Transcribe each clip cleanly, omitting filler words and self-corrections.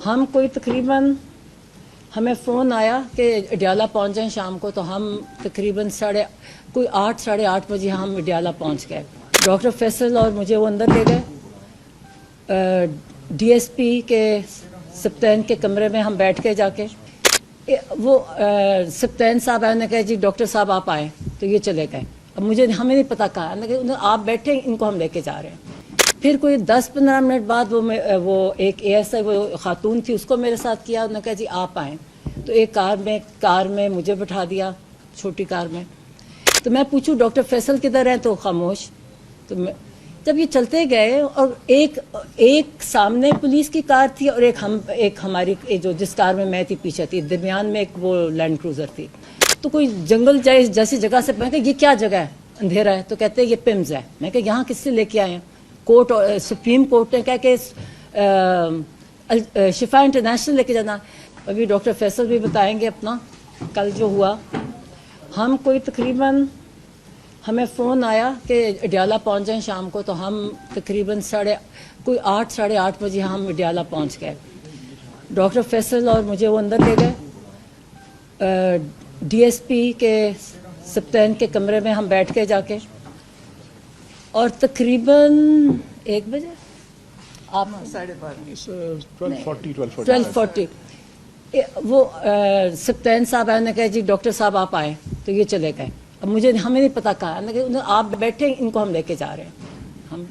ہم کوئی تقریباً ہمیں فون آیا کہ اڈیالہ پہنچ جائیں شام کو، تو ہم تقریباً 8 ساڑھے 8 بجے ہم اڈیالہ پہنچ گئے. ڈاکٹر فیصل اور مجھے وہ اندر لے گئے ڈی ایس پی کے سپتین کے کمرے میں. ہم بیٹھ کے جا کے وہ سپتین صاحب آئے، نے کہا جی ڈاکٹر صاحب آپ آئیں، تو یہ چلے گئے. اب ہمیں نہیں پتا کہا، آپ بیٹھے ان کو ہم لے کے جا رہے ہیں. پھر کوئی 10-15 منٹ بعد وہ ایک اے ایس آئی وہ خاتون تھی، اس کو میرے ساتھ کیا. انہوں نے کہا جی آپ آئیں، تو ایک کار میں مجھے بٹھا دیا، چھوٹی کار میں. تو میں پوچھوں ڈاکٹر فیصل کدھر ہیں، تو خاموش. تو جب یہ چلتے گئے اور ایک سامنے پولیس کی کار تھی اور ایک ہماری جس کار میں تھی پیچھے تھی، درمیان میں ایک وہ لینڈ کروزر تھی. تو کوئی جنگل جیسی جگہ سے میں کہ یہ کیا جگہ ہے، اندھیرا ہے. تو کہتے ہیں یہ پمز ہے. میں کہ یہاں کس سے لے کے آئے ہیں؟ کورٹ سپریم کورٹ نے کہا کہ شفا انٹرنیشنل لے کے جانا. ابھی ڈاکٹر فیصل بھی بتائیں گے اپنا کل جو ہوا. ہم کوئی تقریباً ہمیں فون آیا کہ اڈیالہ پہنچ جائیں شام کو، تو ہم تقریباً 8 ساڑھے 8 بجے ہم اڈیالہ پہنچ گئے. ڈاکٹر فیصل اور مجھے وہ اندر لے گئے ڈی ایس پی کے سپتین کے کمرے میں. ہم بیٹھ کے جا کے اور تقریباً 1 بجے آپ 12:40 وہ سپتین صاحب آئے، نے کہا جی ڈاکٹر صاحب آپ آئیں، تو یہ چلے گئے. اب ہمیں نہیں پتا کہا، آپ بیٹھے ان کو ہم لے کے جا رہے ہیں.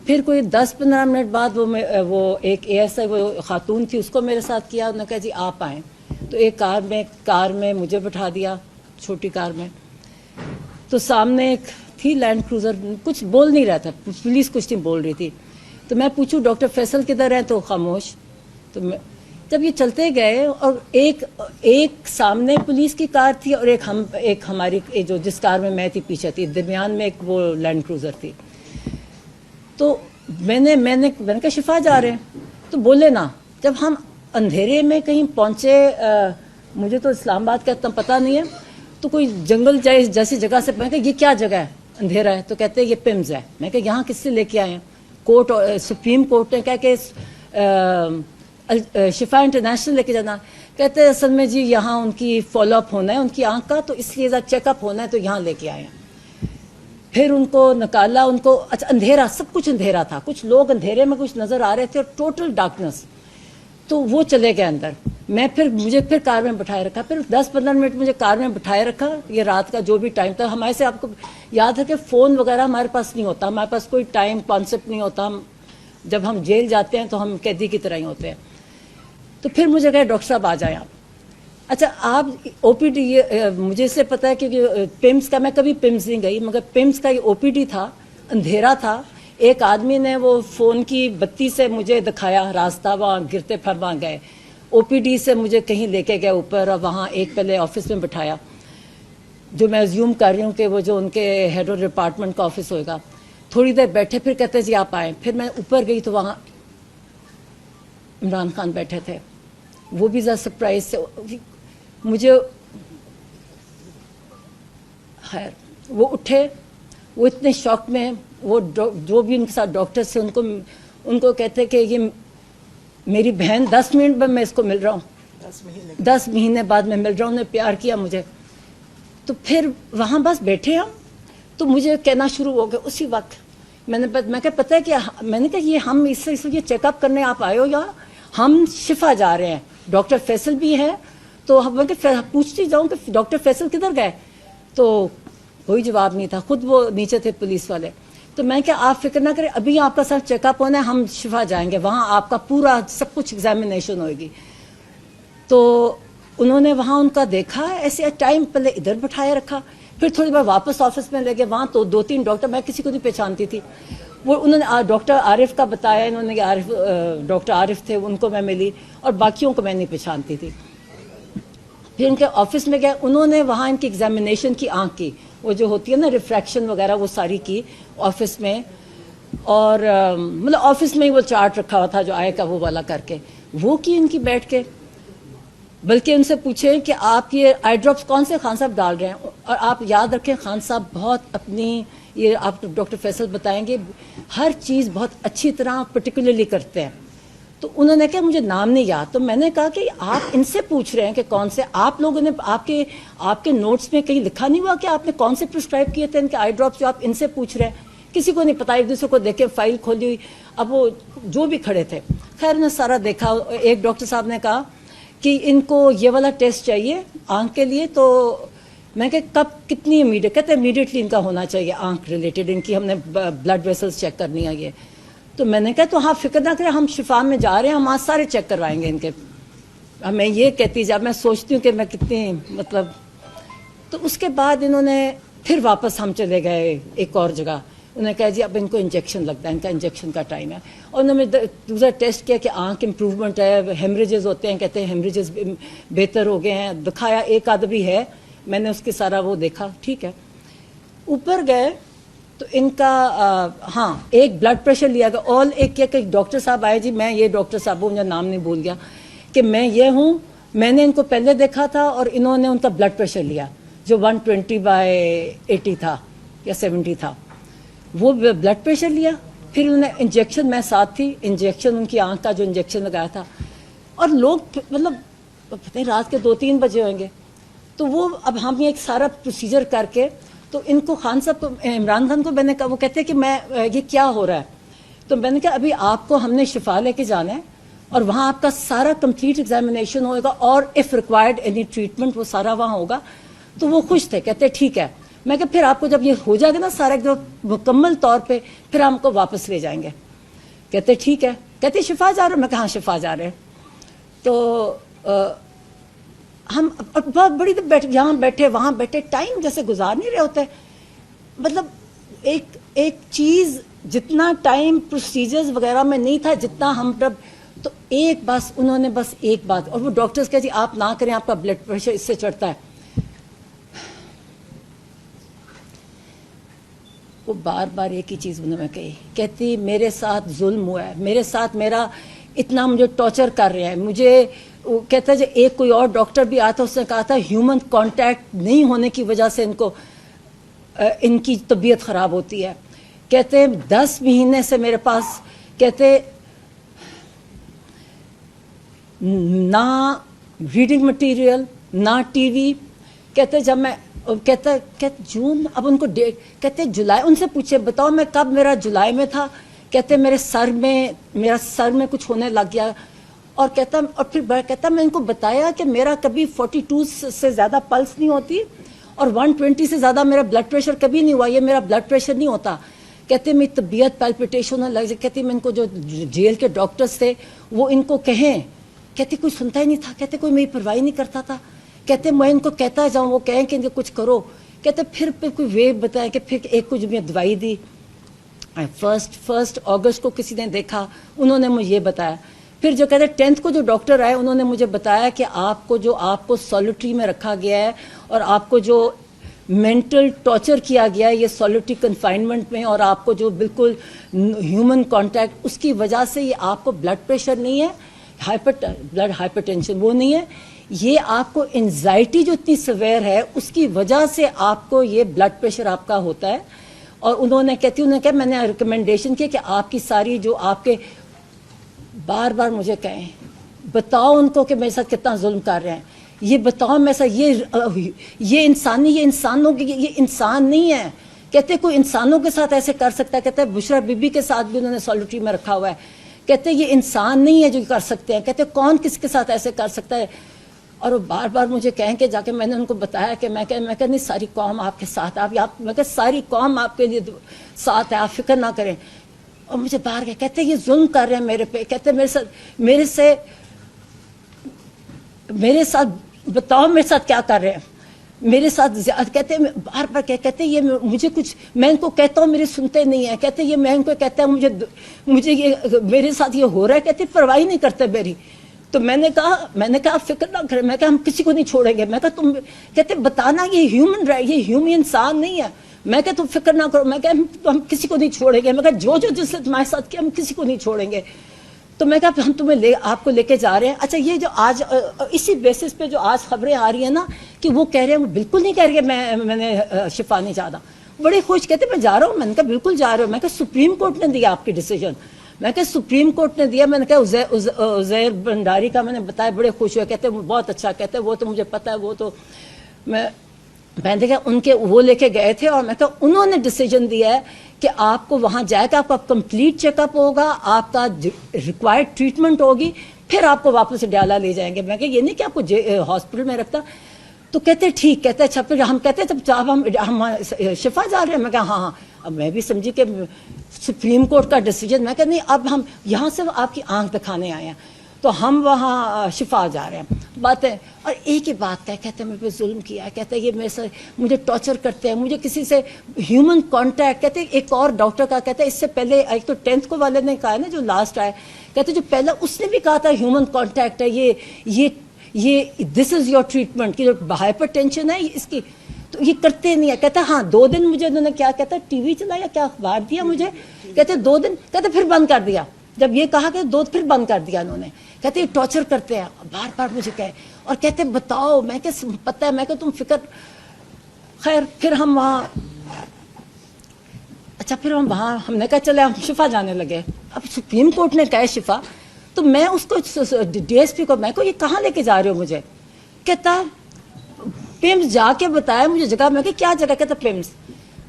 پھر کوئی 10-15 منٹ بعد وہ ایک اے ایس آئی وہ خاتون تھی، اس کو میرے ساتھ کیا. انہوں نے کہا جی آپ آئیں، تو ایک کار میں مجھے بٹھا دیا، چھوٹی کار میں. تو سامنے ایک تھی لینڈ کروزر، کچھ بول نہیں رہا تھا، پولیس کچھ نہیں بول رہی تھی. تو میں پوچھوں ڈاکٹر فیصل کدھر ہیں، تو خاموش. تو جب یہ چلتے گئے اور ایک سامنے پولیس کی کار تھی اور ایک ہماری جس کار میں تھی پیچھے تھی، درمیان میں ایک وہ لینڈ کروزر تھی. تو میں نے کہا شفا جا رہے ہیں. تو بولے نا. جب ہم اندھیرے میں کہیں پہنچے، مجھے تو اسلام آباد کا اتنا پتہ نہیں ہے، تو کوئی جنگل جیسی جگہ سے میں کہ یہ کیا جگہ ہے، اندھیرا ہے. تو کہتے ہیں یہ پمز ہے. میں کہ یہاں کس سے لے کے آئے ہیں؟ کورٹ سپریم کورٹ نے کہا کہ شفا انٹرنیشنل لے کے جانا. کہتے ہیں اصل میں جی یہاں ان کی فالو اپ ہونا ہے ان کی آنکھ کا، تو اس لیے چیک اپ ہونا ہے، تو یہاں لے کے آئے ہیں. پھر ان کو نکالا، ان کو اچھا اندھیرا، سب کچھ اندھیرا تھا، کچھ لوگ اندھیرے میں کچھ نظر آ رہے تھے اور ٹوٹل ڈارکنس. تو وہ چلے گئے اندر. مجھے پھر کار میں بٹھائے رکھا. پھر 10-15 منٹ مجھے کار میں بٹھائے رکھا. یہ رات کا جو بھی ٹائم تھا، ہمارے سے آپ کو یاد ہے کہ فون وغیرہ ہمارے پاس نہیں ہوتا، ہمارے پاس کوئی ٹائم کانسیپٹ نہیں ہوتا. جب ہم جیل جاتے ہیں تو ہم قیدی کی طرح ہی ہوتے ہیں. تو پھر مجھے کہا ڈاکٹر صاحب آ جائیں آپ. اچھا آپ او پی ڈی، مجھے اس سے پتا ہے کیونکہ پمز کا، میں کبھی پمز نہیں گئی، مگر پمز کا یہ او پی ڈی تھا، اندھیرا تھا. ایک آدمی نے وہ فون کی بتی سے مجھے دکھایا راستہ، وہاں گرتے پھر وہاں گئے. او پی ڈی سے مجھے کہیں لے کے گئے اوپر، اور وہاں ایک پہلے آفس میں بٹھایا، جو میں زیوم کر رہی ہوں کہ وہ جو ان کے ہیڈ آف ڈپارٹمنٹ کا آفس ہوئے گا. تھوڑی دیر بیٹھے، پھر کہتے جی آپ آئیں. پھر میں اوپر گئی تو وہاں عمران خان بیٹھے تھے. وہ بھی ذرا سرپرائز سے مجھے، خیر وہ اٹھے، وہ اتنے شوق میں، وہ جو بھی ان کے ساتھ ڈاکٹر سے ان کو کہتے کہ یہ میری بہن، 10 منٹ میں اس کو مل رہا ہوں، 10 مہینے بعد میں مل رہا ہوں. انہیں پیار کیا مجھے. تو پھر وہاں بس بیٹھے ہم. تو مجھے کہنا شروع ہو گیا اسی وقت. میں کہا پتہ ہے کہ میں نے کہا یہ ہم اس لیے چیک اپ کرنے آپ آئے ہو یا ہم شفا جا رہے ہیں؟ ڈاکٹر فیصل بھی ہے. تو میں پوچھتی جاؤں کہ ڈاکٹر فیصل کدھر گئے؟ تو کوئی جواب نہیں تھا. خود وہ نیچے تھے پولیس والے. تو میں کہ آپ فکر نہ کریں، ابھی آپ کا سر چیک اپ ہونا ہے، ہم شفا جائیں گے، وہاں آپ کا پورا سب کچھ ایگزامینیشن ہوئے گی. تو انہوں نے وہاں ان کا دیکھا، ایسے ٹائم پہلے ادھر بٹھائے رکھا. پھر تھوڑی بار واپس آفس میں لے گئے. وہاں تو 2-3 ڈاکٹر، میں کسی کو نہیں پہچانتی تھی. وہ انہوں نے ڈاکٹر عارف کا بتایا، انہوں نے ڈاکٹر عارف تھے، ان کو میں ملی، اور باقیوں کو میں نہیں پہچانتی تھی. پھر ان کے آفس میں گئے. انہوں نے وہاں ان کی ایگزامینیشن کی، آنکھ کی وہ جو ہوتی ہے نا ریفریکشن وغیرہ، وہ ساری کی آفس میں. اور مطلب آفس میں ہی وہ چارٹ رکھا ہوا تھا جو آئے کا وہ والا کر کے، وہ کی ان کی بیٹھ کے. بلکہ ان سے پوچھیں کہ آپ یہ آئی ڈراپس کون سے خان صاحب ڈال رہے ہیں. اور آپ یاد رکھیں خان صاحب بہت اپنی، یہ آپ ڈاکٹر فیصل بتائیں گے، ہر چیز بہت اچھی طرح پرٹیکولرلی کرتے ہیں. تو انہوں نے کہا مجھے نام نہیں یاد. تو میں نے کہا کہ آپ ان سے پوچھ رہے ہیں کہ کون سے, آپ لوگوں نے آپ کے نوٹس میں کہیں لکھا نہیں ہوا کہ آپ نے کون سے پرسکرائب کیے تھے ان کے آئی ڈراپس جو آپ ان سے پوچھ رہے ہیں؟ کسی کو نہیں پتا, ایک دوسرے کو دیکھے فائل کھولی ہوئی. اب وہ جو بھی کھڑے تھے, خیر انہوں نے سارا دیکھا. ایک ڈاکٹر صاحب نے کہا کہ ان کو یہ والا ٹیسٹ چاہیے آنکھ کے لیے. تو میں کہ کب کتنی امیڈیٹ, کہتے ہیں امیڈیٹلی ان کا ہونا چاہیے آنکھ ریلیٹڈ, ان کی ہم نے بلڈ ویسلس چیک کرنی ہے یہ. تو میں نے کہا تو ہاں فکر نہ کریں, ہم شفا میں جا رہے ہیں, ہم آج سارے چیک کروائیں گے ان کے. اب میں یہ کہتی جب میں سوچتی ہوں کہ میں کتنی مطلب. تو اس کے بعد انہوں نے پھر واپس ہم چلے گئے ایک اور جگہ. انہوں نے کہا جی اب ان کو انجیکشن لگتا ہے, ان کا انجیکشن کا ٹائم ہے. اور انہوں نے دوسرا ٹیسٹ کیا کہ آنکھ امپروومنٹ ہے, ہیمریجز ہوتے ہیں, کہتے ہیں ہیمریجز بہتر ہو گئے ہیں. دکھایا ایک آدھ بھی ہے, میں نے اس کے سارا وہ دیکھا, ٹھیک ہے. اوپر گئے تو ان کا ہاں ایک بلڈ پریشر لیا گیا. اور ایک کیا کہ ڈاکٹر صاحب آئے, جی میں یہ ڈاکٹر صاحب ہوں, مجھے نام نہیں بھول گیا, کہ میں یہ ہوں, میں نے ان کو پہلے دیکھا تھا اور انہوں نے ان کا بلڈ پریشر لیا جو 120/80 تھا یا 70 تھا, وہ بلڈ پریشر لیا. پھر انہوں نے انجیکشن, میں ساتھ تھی, انجیکشن ان کی آنکھ کا جو انجیکشن لگایا تھا. اور لوگ مطلب پتہ نہیں رات کے 2-3 بجے ہوئیں گے. تو وہ اب ہم یہ ایک سارا پروسیجر کر کے, تو ان کو خان صاحب کو, عمران خان کو میں نے کہا, وہ کہتے ہیں کہ میں یہ کیا ہو رہا ہے. تو میں نے کہا ابھی آپ کو ہم نے شفا لے کے جانا ہے اور وہاں آپ کا سارا کمپلیٹ ایگزامینیشن ہوگا اور اف ریکوائرڈ اینی ٹریٹمنٹ وہ سارا وہاں ہوگا. تو وہ خوش تھے, کہتے ٹھیک ہے. میں کہ پھر آپ کو جب یہ ہو جائے گا نا سارا ایک دم مکمل طور پہ, پھر ہم کو واپس لے جائیں گے. کہتے ٹھیک ہے. کہتے شفا جا رہے ہو؟ میں کہا ہاں شفا جا رہے ہیں. تو ہم بہت بڑی یہاں بیٹھے وہاں بیٹھے, ٹائم جیسے گزار نہیں رہے ہوتے. مطلب ایک چیز جتنا ٹائم پروسیجرز وغیرہ میں نہیں تھا جتنا ہم جب. تو ایک بس انہوں نے بس ایک بات, اور وہ ڈاکٹرز کہتے جی آپ نہ کریں, آپ کا بلڈ پریشر اس سے چڑھتا ہے. وہ بار بار ایک ہی چیز انہوں نے کہی, کہتی میرے ساتھ ظلم ہوا ہے, میرے ساتھ میرا اتنا مجھے ٹارچر کر رہے ہیں. مجھے کہتا ہے ایک کوئی اور ڈاکٹر بھی آتا, اس نے کہا تھا ہیومن کانٹیکٹ نہیں ہونے کی وجہ سے ان کی طبیعت خراب ہوتی ہے. کہتے ہیں 10 مہینے سے میرے پاس, کہتے نہ ریڈنگ مٹیریل نہ ٹی وی. کہتے جب میں کہتے جون, اب ان کو ڈیٹ, کہتے جولائی, ان سے پوچھے بتاؤ میں کب, میرا جولائی میں تھا. کہتے میرا سر میں کچھ ہونے لگ گیا. اور کہتا, اور پھر کہتا میں ان کو بتایا کہ میرا کبھی 42 سے زیادہ پلس نہیں ہوتی اور 120 سے زیادہ میرا بلڈ پریشر کبھی نہیں ہوا, یہ میرا بلڈ پریشر نہیں ہوتا. کہتے میری طبیعت پیلپیٹیشن ہونے لگ جائے. کہتے میں ان کو جو جیل کے ڈاکٹرز تھے وہ ان کو کہیں, کہتے کوئی سنتا ہی نہیں تھا. کہتے کوئی میری پرواہ نہیں کرتا تھا. کہتے میں ان کو کہتا جاؤں, وہ کہیں کہ کچھ کرو. کہتے پھر کوئی وے بتایا کہ پھر ایک کچھ میں دوائی دی. 1 اگست کو کسی نے دیکھا, انہوں نے مجھے یہ بتایا. پھر جو کہتے 10th کو جو ڈاکٹر آئے انہوں نے مجھے بتایا کہ آپ کو سولیٹری میں رکھا گیا ہے اور آپ کو جو مینٹل ٹارچر کیا گیا ہے یہ سولیٹری کنفائنمنٹ میں, اور آپ کو جو بالکل ہیومن کانٹیکٹ, اس کی وجہ سے یہ آپ کو بلڈ پریشر نہیں ہے, بلڈ ہائپر ٹینشن وہ نہیں ہے, یہ آپ کو انزائٹی جو اتنی سویر ہے اس کی وجہ سے آپ کو یہ بلڈ پریشر آپ کا ہوتا ہے. اور انہوں نے کہا میں نے ریکمنڈیشن کی کہ آپ کی ساری جو آپ کے, بار بار مجھے کہیں بتاؤ ان کو کہ میرے ساتھ کتنا ظلم کر رہے ہیں, یہ بتاؤ میرے ساتھ, یہ انسانوں کی, یہ انسان نہیں ہے. کہتے کوئی انسانوں کے ساتھ ایسے کر سکتا ہے. کہتے بشرا بی بی کے ساتھ بھی انہوں نے سولیٹری میں رکھا ہوا ہے. کہتے یہ انسان نہیں ہے جو کر سکتے ہیں. کہتے کون کس کے ساتھ ایسے کر سکتا ہے. اور وہ بار بار مجھے کہیں کہ جا کے میں نے ان کو بتایا کہ میں کہ نہیں ساری قوم آپ کے ساتھ, میں کہ ساری قوم آپ کے لیے ساتھ ہے, آپ فکر نہ کریں. اور مجھے باہر گئے, کہتے یہ ظلم کر رہے ہیں میرے پہ. کہتے میرے ساتھ بتاؤ میرے ساتھ کیا کر رہے ہیں, میرے ساتھ کہتے بار بار کہتے یہ مجھے کچھ, میں ان کو کہتا ہوں میرے سنتے نہیں ہیں. کہتے یہ میں ان کو کہتا ہوں مجھے یہ میرے ساتھ یہ ہو رہا ہے. کہتے پرواہ نہیں کرتے میری. تو میں نے کہا آپ فکر نہ کریں, میں کہا ہم کسی کو نہیں چھوڑیں گے. میں کہا تم, کہتے بتانا یہ ہیومن رائٹ, یہ ہیومن انسان نہیں ہے. میں کہ تم فکر نہ کرو, میں کہا ہم کسی کو نہیں چھوڑیں گے. میں کہا جو جس نے تمہارے ساتھ کیا ہم کسی کو نہیں چھوڑیں گے. تو میں کہا ہم آپ کو لے کے جا رہے ہیں. اچھا یہ جو آج اسی بیسس پہ جو آج خبریں آ رہی ہیں نا کہ وہ کہہ رہے ہیں, وہ بالکل نہیں کہہ رہے میں نے شفا نہیں چاہتا. بڑے خوش, کہتے میں جا رہا ہوں. میں نے کہا بالکل جا رہا ہوں. میں کہا سپریم کورٹ نے دیا آپ کی ڈیسیجن. میں کہ سپریم کورٹ نے دیا. میں نے کہا عزیر بنڈاری کا میں نے بتایا, بڑے خوش ہوئے, کہتے بہت اچھا, کہتے وہ تو مجھے پتا ہے, وہ تو میں نے دیکھا ان کے وہ لے کے گئے تھے, اور میں کہا انہوں نے ڈیسیجن دیا ہے کہ آپ کو وہاں جائے گا, آپ کا کمپلیٹ چیک اپ ہوگا, آپ کا ریکوائرڈ ٹریٹمنٹ ہوگی, پھر آپ کو واپس ڈیالہ لے جائیں گے. میں کہ یہ نہیں کہ آپ کو ہاسپٹل میں رکھتا. تو کہتے ٹھیک, کہتے اچھا. پھر ہم کہتے جب ہم شفا جا رہے ہیں. میں کہا ہاں. اب میں بھی سمجھی کہ سپریم کورٹ کا ڈیسیجن, میں کہ نہیں اب ہم یہاں سے آپ کی آنکھ دکھانے آئے ہیں, تو ہم وہاں شفا جا رہے ہیں. باتیں, اور ایک ہی بات کہتے میرے پہ ظلم کیا ہے, کہتے یہ میرے سے مجھے ٹارچر کرتے ہیں, مجھے کسی سے ہیومن کانٹیکٹ. کہتے ایک اور ڈاکٹر کا, کہتے اس سے پہلے ایک تو 10th کو والے نے کہا نا جو لاسٹ آئے, کہتے جو پہلا اس نے بھی کہا تھا ہیومن کانٹیکٹ ہے, یہ دس از یور ٹریٹمنٹ, کی جو ہائپر ٹینشن ہے اس کی, تو یہ کرتے نہیں ہے. کہتا ہاں 2 دن مجھے انہوں نے کیا کہتا ٹی وی چلایا, کیا اخبار دیا مجھے, کہتے 2 دن, کہتے پھر بند کر دیا. جب یہ کہا کہ 2 پھر بند کر دیا انہوں نے. کہتے یہ ٹارچر کرتے ہیں, بار بار مجھے کہے, اور کہتے بتاؤ. میں کہ پتہ ہے, میں کہ تم فکر. خیر پھر ہم وہاں, اچھا پھر ہم وہاں, ہم نے کہا چلے ہم شفا جانے لگے. اب سپریم کورٹ نے کہا شفا, تو میں اس کو ڈی ایس پی کو, میں کو یہ کہاں لے کے جا رہے ہو مجھے, کہتا پیمز جا کے بتایا مجھے جگہ. میں کہ کیا جگہ, کہتا پیمز.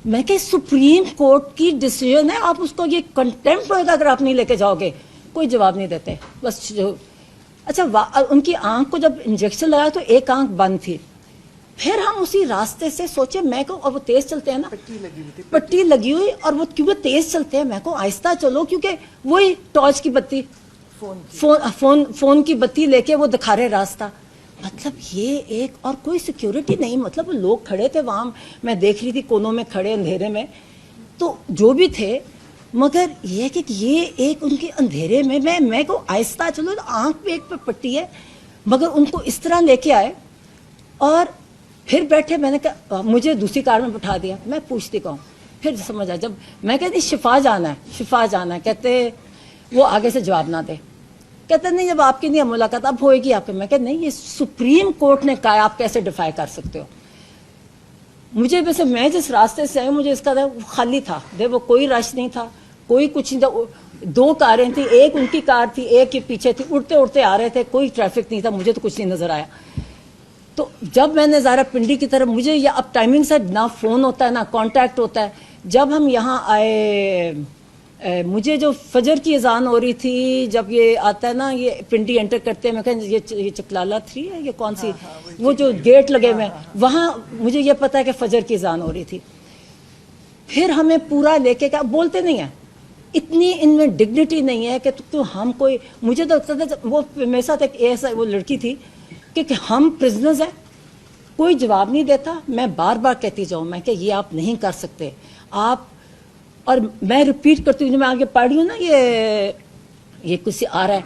میں کہ سپریم کورٹ کی ڈیسیجن ہے, آپ اس کو یہ کنٹمپٹ ہوگا اگر آپ نہیں لے کے جاؤ گے. کوئی جواب نہیں دیتے بس. اچھا ان کی آنکھ کو جب انجیکشن لگایا تو ایک آنکھ بند تھی. پھر ہم اسی راستے سے سوچے, میں کو, اور وہ تیز چلتے ہیں نا, پٹی لگی ہوئی, اور وہ کیونکہ تیز چلتے ہیں, میں کو آہستہ چلو, کیونکہ وہی ٹارچ کی بتی, فون کی بتی لے کے وہ دکھا رہے راستہ. مطلب یہ ایک, اور کوئی سیکیورٹی نہیں, مطلب لوگ کھڑے تھے وہاں, میں دیکھ رہی تھی کونوں میں کھڑے اندھیرے میں, تو جو بھی تھے. مگر یہ کہ یہ ایک ان کے اندھیرے میں میں کو آہستہ چلو, آنکھ پہ ایک پہ پٹی ہے, مگر ان کو اس طرح لے کے آئے اور پھر بیٹھے. میں نے کہا مجھے دوسری کار میں بٹھا دیا. میں پوچھتی کہوں, پھر سمجھا جب میں کہتی شفا جانا ہے, شفا جانا ہے, کہتے وہ آگے سے جواب نہ دے. کہتے نہیں جب آپ کی نہیں ملاقات اب ہوئے گی آپ کے. میں کہتے نہیں, یہ سپریم کورٹ نے کہا, آپ کیسے ڈیفائی کر سکتے ہو. مجھے ویسے, میں جس راستے سے آئی مجھے اس کا خالی تھا, وہ کوئی رش نہیں تھا, کوئی کچھ نہیں تھا. 2 کاریں تھیں, ایک ان کی کار تھی, ایک کے پیچھے تھی, اڑتے اڑتے آ رہے تھے, کوئی ٹریفک نہیں تھا, مجھے تو کچھ نہیں نظر آیا. تو جب میں نے ظاہرہ پنڈی کی طرف, مجھے یہ اب ٹائمنگ سے نہ فون ہوتا ہے نہ کانٹیکٹ ہوتا ہے. جب ہم یہاں آئے, مجھے جو فجر کی اذان ہو رہی تھی, جب یہ آتا ہے نا, یہ پنڈی انٹر کرتے ہیں, میں کہیں یہ چکلالہ 3 ہے, یہ کون سی, وہ جو گیٹ لگے ہوئے ہیں وہاں, مجھے یہ پتا ہے کہ فجر کی اذان ہو رہی تھی. پھر ہمیں پورا لے کے, بولتے نہیں ہیں, اتنی ان میں ڈگنیٹی نہیں ہے کہ ہم کوئی, مجھے تو لگتا تھا وہ میرے ساتھ ایک ایسا وہ لڑکی تھی کہ ہم پرزنرز ہیں, کوئی جواب نہیں دیتا. میں بار بار کہتی جاؤں, میں کہ یہ آپ نہیں کر سکتے آپ, اور میں ریپیٹ کرتی ہوں, جو میں آگے پڑھ رہی ہوں نا, یہ کسی آ رہا ہے,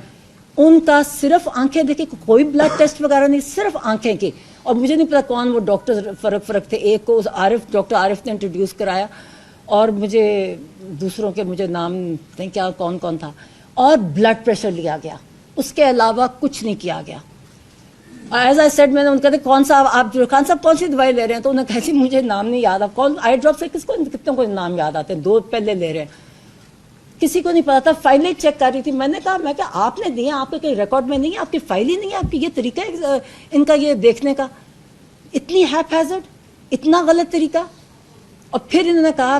ان کا صرف آنکھیں دیکھیں, کوئی بلڈ ٹیسٹ وغیرہ نہیں, صرف آنکھیں کی. اور مجھے نہیں پتا کون وہ ڈاکٹر فرق تھے, ایک کو عارف, ڈاکٹر عارف نے انٹروڈیوس کرایا, اور مجھے دوسروں کے مجھے نام نہیں کیا کون تھا, اور بلڈ پریشر لیا گیا, اس کے علاوہ کچھ نہیں کیا گیا. ایز آئی سیڈ, میں نے ان کا کون سا آپ خان صاحب کون سی دوائی لے رہے ہیں, تو انہوں نے کہا مجھے نام نہیں یاد, آپ کون آئی ڈراپ سے کس کو, کتنے کو نام یاد آتے ہیں, 2 پہلے لے رہے ہیں, کسی کو نہیں پتا تھا. فائلیں چیک کر رہی تھی, میں نے کہا, میں کہا آپ نے دیا, آپ کے کہیں ریکارڈ میں نہیں ہے, آپ کی فائل ہی نہیں ہے, آپ کی یہ طریقہ ہے ان کا یہ دیکھنے کا, اتنی ہیپ ہیزرڈ, اتنا غلط طریقہ. اور پھر انہوں نے کہا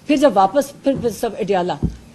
پھر جب واپس پھر سب اڈیالہ,